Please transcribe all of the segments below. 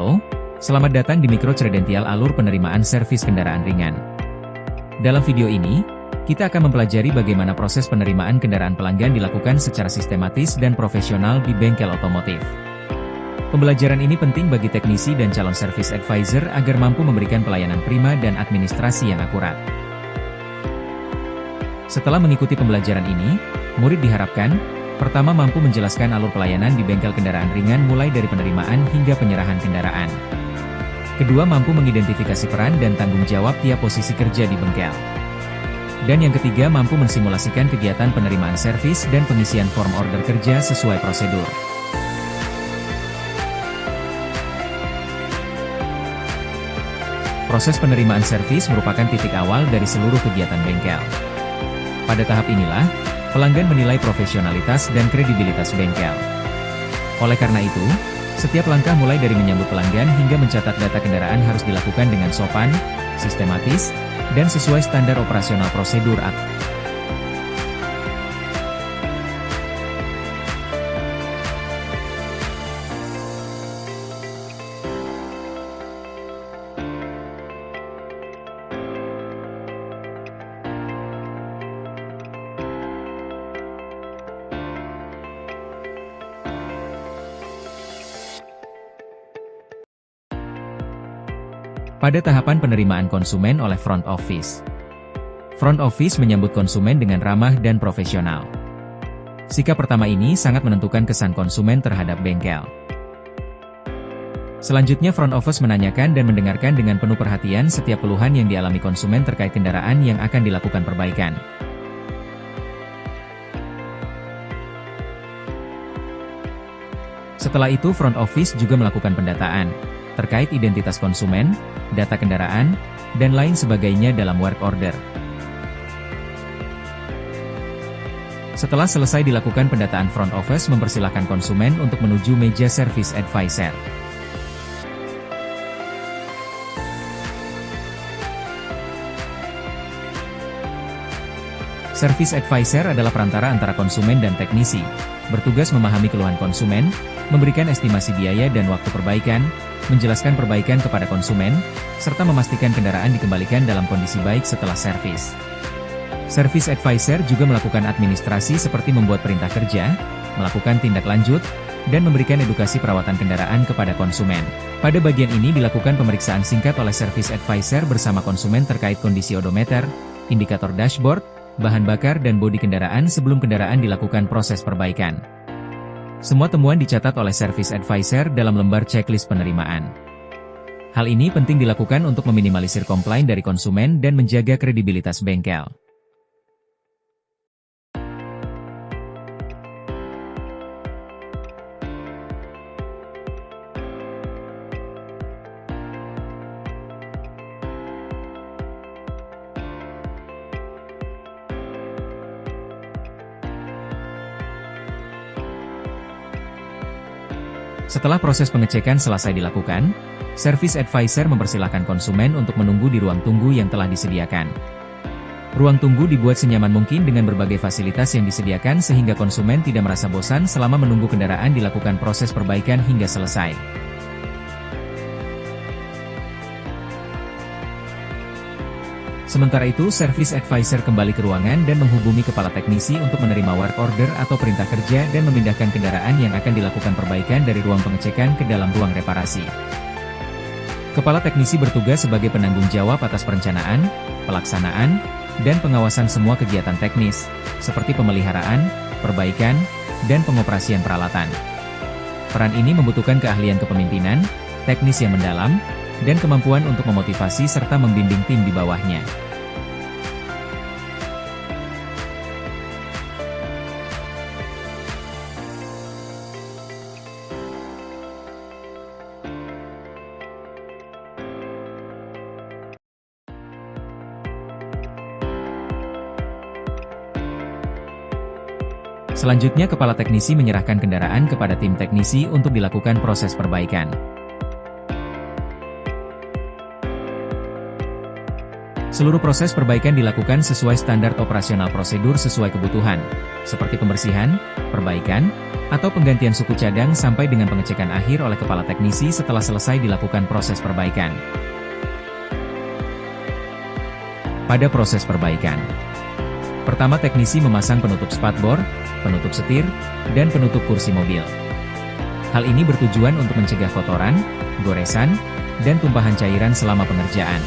Halo, selamat datang di Mikrocredential Alur Penerimaan Servis Kendaraan Ringan. Dalam video ini, kita akan mempelajari bagaimana proses penerimaan kendaraan pelanggan dilakukan secara sistematis dan profesional di bengkel otomotif. Pembelajaran ini penting bagi teknisi dan calon service advisor agar mampu memberikan pelayanan prima dan administrasi yang akurat. Setelah mengikuti pembelajaran ini, murid diharapkan pertama, mampu menjelaskan alur pelayanan di bengkel kendaraan ringan mulai dari penerimaan hingga penyerahan kendaraan. Kedua, mampu mengidentifikasi peran dan tanggung jawab tiap posisi kerja di bengkel. Dan yang ketiga, mampu mensimulasikan kegiatan penerimaan servis dan pengisian form order kerja sesuai prosedur. Proses penerimaan servis merupakan titik awal dari seluruh kegiatan bengkel. Pada tahap inilah, pelanggan menilai profesionalitas dan kredibilitas bengkel. Oleh karena itu, setiap langkah mulai dari menyambut pelanggan hingga mencatat data kendaraan harus dilakukan dengan sopan, sistematis, dan sesuai standar operasional prosedur atau pada tahapan penerimaan konsumen oleh front office. Front office menyambut konsumen dengan ramah dan profesional. Sikap pertama ini sangat menentukan kesan konsumen terhadap bengkel. Selanjutnya front office menanyakan dan mendengarkan dengan penuh perhatian setiap keluhan yang dialami konsumen terkait kendaraan yang akan dilakukan perbaikan. Setelah itu front office juga melakukan pendataan terkait identitas konsumen, data kendaraan, dan lain sebagainya dalam work order. Setelah selesai dilakukan pendataan, front office mempersilahkan konsumen untuk menuju meja service advisor. Service advisor adalah perantara antara konsumen dan teknisi, bertugas memahami keluhan konsumen, memberikan estimasi biaya dan waktu perbaikan, menjelaskan perbaikan kepada konsumen, serta memastikan kendaraan dikembalikan dalam kondisi baik setelah servis. Service advisor juga melakukan administrasi seperti membuat perintah kerja, melakukan tindak lanjut, dan memberikan edukasi perawatan kendaraan kepada konsumen. Pada bagian ini dilakukan pemeriksaan singkat oleh service advisor bersama konsumen terkait kondisi odometer, indikator dashboard, bahan bakar dan bodi kendaraan sebelum kendaraan dilakukan proses perbaikan. Semua temuan dicatat oleh service advisor dalam lembar checklist penerimaan. Hal ini penting dilakukan untuk meminimalisir komplain dari konsumen dan menjaga kredibilitas bengkel. Setelah proses pengecekan selesai dilakukan, service advisor mempersilahkan konsumen untuk menunggu di ruang tunggu yang telah disediakan. Ruang tunggu dibuat senyaman mungkin dengan berbagai fasilitas yang disediakan sehingga konsumen tidak merasa bosan selama menunggu kendaraan dilakukan proses perbaikan hingga selesai. Sementara itu, service advisor kembali ke ruangan dan menghubungi kepala teknisi untuk menerima work order atau perintah kerja dan memindahkan kendaraan yang akan dilakukan perbaikan dari ruang pengecekan ke dalam ruang reparasi. Kepala teknisi bertugas sebagai penanggung jawab atas perencanaan, pelaksanaan, dan pengawasan semua kegiatan teknis, seperti pemeliharaan, perbaikan, dan pengoperasian peralatan. Peran ini membutuhkan keahlian kepemimpinan, teknis yang mendalam, dan kemampuan untuk memotivasi serta membimbing tim di bawahnya. Selanjutnya kepala teknisi menyerahkan kendaraan kepada tim teknisi untuk dilakukan proses perbaikan. Seluruh proses perbaikan dilakukan sesuai standar operasional prosedur sesuai kebutuhan, seperti pembersihan, perbaikan, atau penggantian suku cadang sampai dengan pengecekan akhir oleh kepala teknisi setelah selesai dilakukan proses perbaikan. Pada proses perbaikan, pertama teknisi memasang penutup spatbor, penutup setir, dan penutup kursi mobil. Hal ini bertujuan untuk mencegah kotoran, goresan, dan tumpahan cairan selama pengerjaan.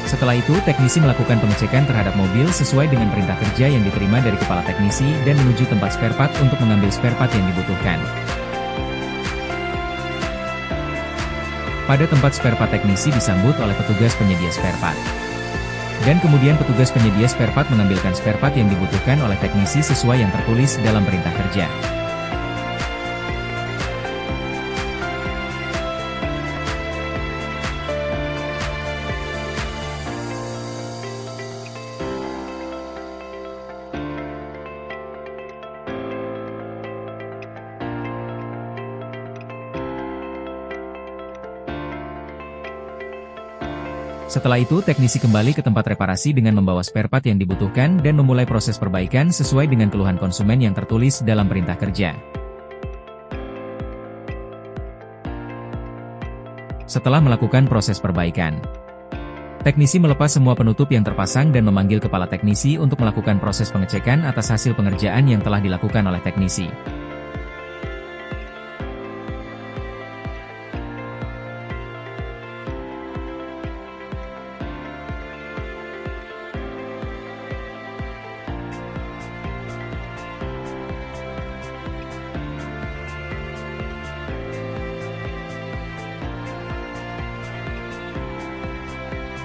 Setelah itu, teknisi melakukan pengecekan terhadap mobil sesuai dengan perintah kerja yang diterima dari kepala teknisi dan menuju tempat spare part untuk mengambil spare part yang dibutuhkan. Pada tempat spare part teknisi disambut oleh petugas penyedia spare part. Dan kemudian petugas penyedia spare part mengambilkan spare part yang dibutuhkan oleh teknisi sesuai yang tertulis dalam perintah kerja. Setelah itu, teknisi kembali ke tempat reparasi dengan membawa spare part yang dibutuhkan dan memulai proses perbaikan sesuai dengan keluhan konsumen yang tertulis dalam perintah kerja. Setelah melakukan proses perbaikan, teknisi melepas semua penutup yang terpasang dan memanggil kepala teknisi untuk melakukan proses pengecekan atas hasil pengerjaan yang telah dilakukan oleh teknisi.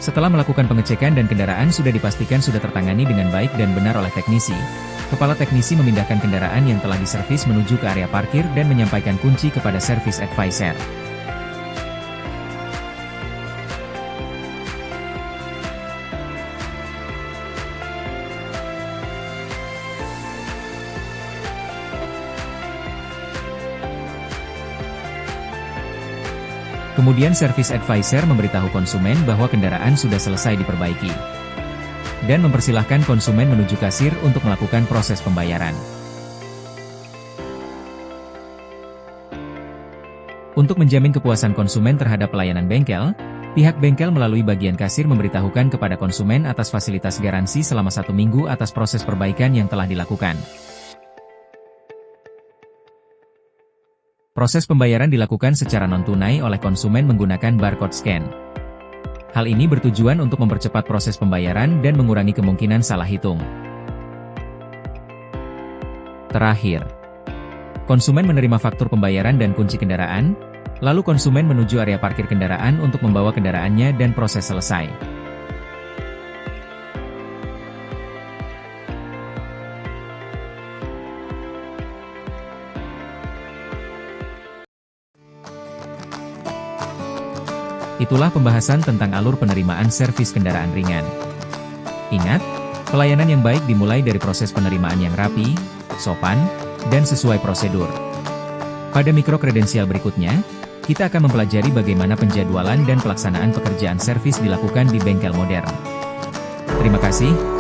Setelah melakukan pengecekan dan kendaraan sudah dipastikan sudah tertangani dengan baik dan benar oleh teknisi, kepala teknisi memindahkan kendaraan yang telah diservis menuju ke area parkir dan menyampaikan kunci kepada service advisor. Kemudian service advisor memberitahu konsumen bahwa kendaraan sudah selesai diperbaiki. Dan mempersilahkan konsumen menuju kasir untuk melakukan proses pembayaran. Untuk menjamin kepuasan konsumen terhadap pelayanan bengkel, pihak bengkel melalui bagian kasir memberitahukan kepada konsumen atas fasilitas garansi selama 1 minggu atas proses perbaikan yang telah dilakukan. Proses pembayaran dilakukan secara non-tunai oleh konsumen menggunakan barcode scan. Hal ini bertujuan untuk mempercepat proses pembayaran dan mengurangi kemungkinan salah hitung. Terakhir, konsumen menerima faktur pembayaran dan kunci kendaraan, lalu konsumen menuju area parkir kendaraan untuk membawa kendaraannya dan proses selesai. Itulah pembahasan tentang alur penerimaan servis kendaraan ringan. Ingat, pelayanan yang baik dimulai dari proses penerimaan yang rapi, sopan, dan sesuai prosedur. Pada mikrokredensial berikutnya, kita akan mempelajari bagaimana penjadwalan dan pelaksanaan pekerjaan servis dilakukan di bengkel modern. Terima kasih.